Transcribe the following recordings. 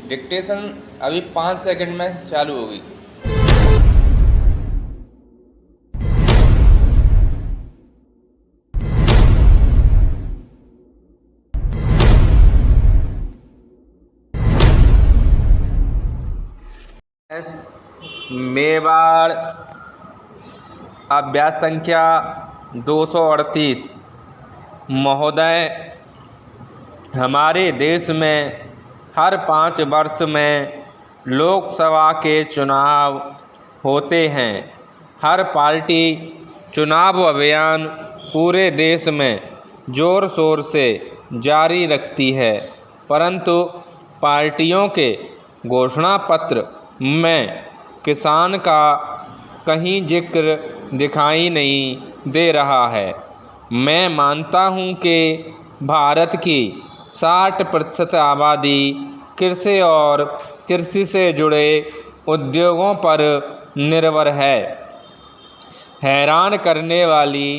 Dictation अभी 5 second में चालू होगी। मेवाड़ अभ्यास संख्या 238। महोदय, हमारे देश में हर 5 वर्ष में लोकसभा के चुनाव होते हैं। हर पार्टी चुनाव अभियान पूरे देश में ज़ोर शोर से जारी रखती है, परंतु पार्टियों के घोषणा पत्र में किसान का कहीं जिक्र दिखाई नहीं दे रहा है। मैं मानता हूं कि भारत की 60% आबादी कृषि और कृषि से जुड़े उद्योगों पर निर्भर है। हैरान करने वाली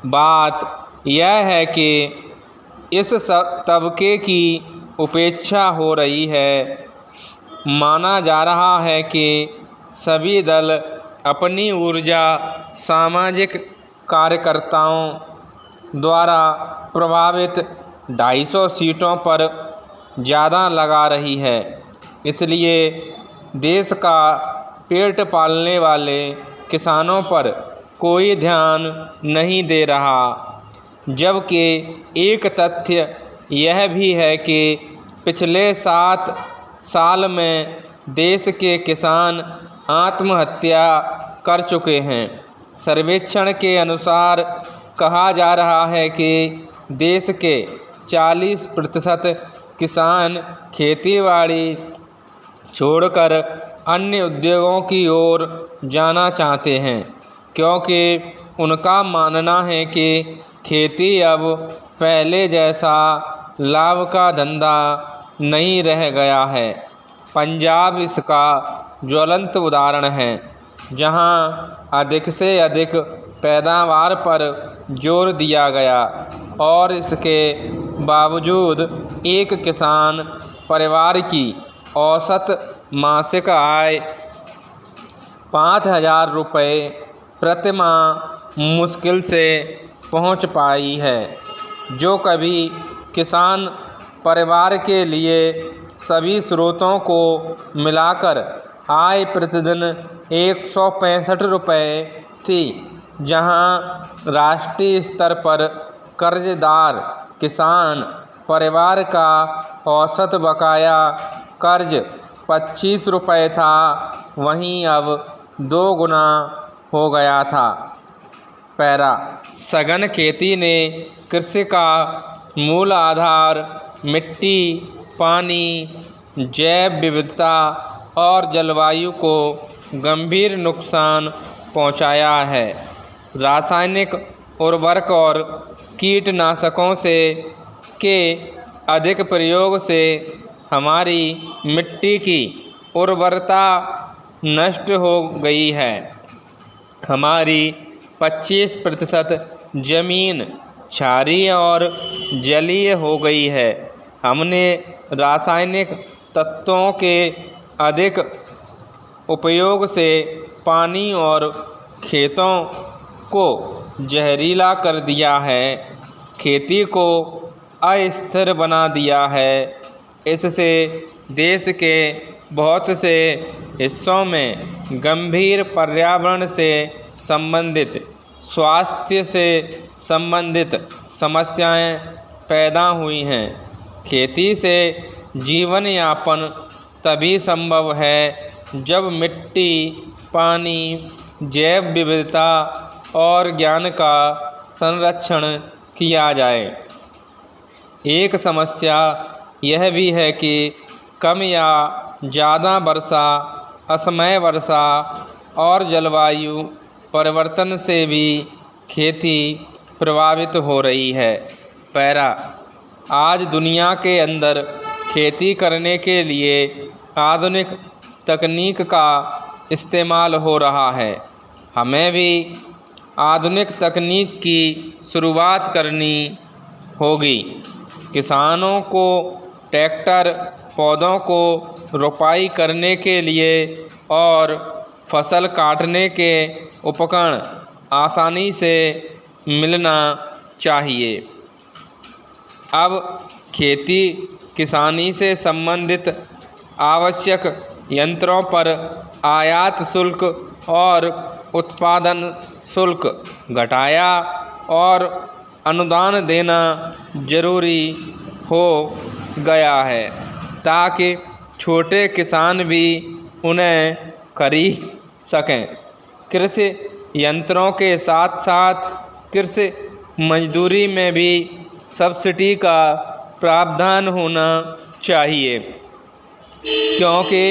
बात यह है कि इस तबके की उपेक्षा हो रही है। माना जा रहा है कि सभी दल अपनी ऊर्जा सामाजिक कार्यकर्ताओं द्वारा प्रभावित 250 सीटों पर ज़्यादा लगा रही है, इसलिए देश का पेट पालने वाले किसानों पर कोई ध्यान नहीं दे रहा। जबकि एक तथ्य यह भी है कि पिछले 7 साल में देश के किसान आत्महत्या कर चुके हैं। सर्वेक्षण के अनुसार कहा जा रहा है कि देश के 40% किसान खेतीबाड़ी छोड़कर अन्य उद्योगों की ओर जाना चाहते हैं, क्योंकि उनका मानना है कि खेती अब पहले जैसा लाभ का धंधा नहीं रह गया है। पंजाब इसका ज्वलंत उदाहरण है, जहां अधिक से अधिक पैदावार पर जोर दिया गया और इसके बावजूद एक किसान परिवार की औसत मासिक आय 5,000 रुपये प्रति माह मुश्किल से पहुंच पाई है, जो कभी किसान परिवार के लिए सभी स्रोतों को मिलाकर आय प्रतिदिन 165 रुपये थी। जहां राष्ट्रीय स्तर पर कर्जदार किसान परिवार का औसत बकाया कर्ज 25 रुपये था, वहीं अब 2 गुना हो गया था। पैरा सघन खेती ने कृषि का मूल आधार मिट्टी, पानी, जैव विविधता और जलवायु को गंभीर नुकसान पहुंचाया है। रासायनिक उर्वरक और कीटनाशकों के अधिक प्रयोग से हमारी मिट्टी की उर्वरता नष्ट हो गई है। हमारी 25% ज़मीन क्षारीय और जलीय हो गई है। हमने रासायनिक तत्वों के अधिक उपयोग से पानी और खेतों को जहरीला कर दिया है, खेती को अस्थिर बना दिया है। इससे देश के बहुत से हिस्सों में गंभीर पर्यावरण से संबंधित, स्वास्थ्य से संबंधित समस्याएं पैदा हुई हैं। खेती से जीवन यापन तभी संभव है जब मिट्टी, पानी, जैव विविधता और ज्ञान का संरक्षण किया जाए। एक समस्या यह भी है कि कम या ज़्यादा वर्षा, असमय वर्षा और जलवायु परिवर्तन से भी खेती प्रभावित हो रही है। पैरा। आज दुनिया के अंदर खेती करने के लिए आधुनिक तकनीक का इस्तेमाल हो रहा है। हमें भी आधुनिक तकनीक की शुरुआत करनी होगी। किसानों को ट्रैक्टर, पौधों को रोपाई करने के लिए और फसल काटने के उपकरण आसानी से मिलना चाहिए। अब खेती किसानी से संबंधित आवश्यक यंत्रों पर आयात शुल्क और उत्पादन शुल्क घटाया और अनुदान देना जरूरी हो गया है, ताकि छोटे किसान भी उन्हें खरीद सकें। कृषि यंत्रों के साथ साथ कृषि मजदूरी में भी सब्सिडी का प्रावधान होना चाहिए, क्योंकि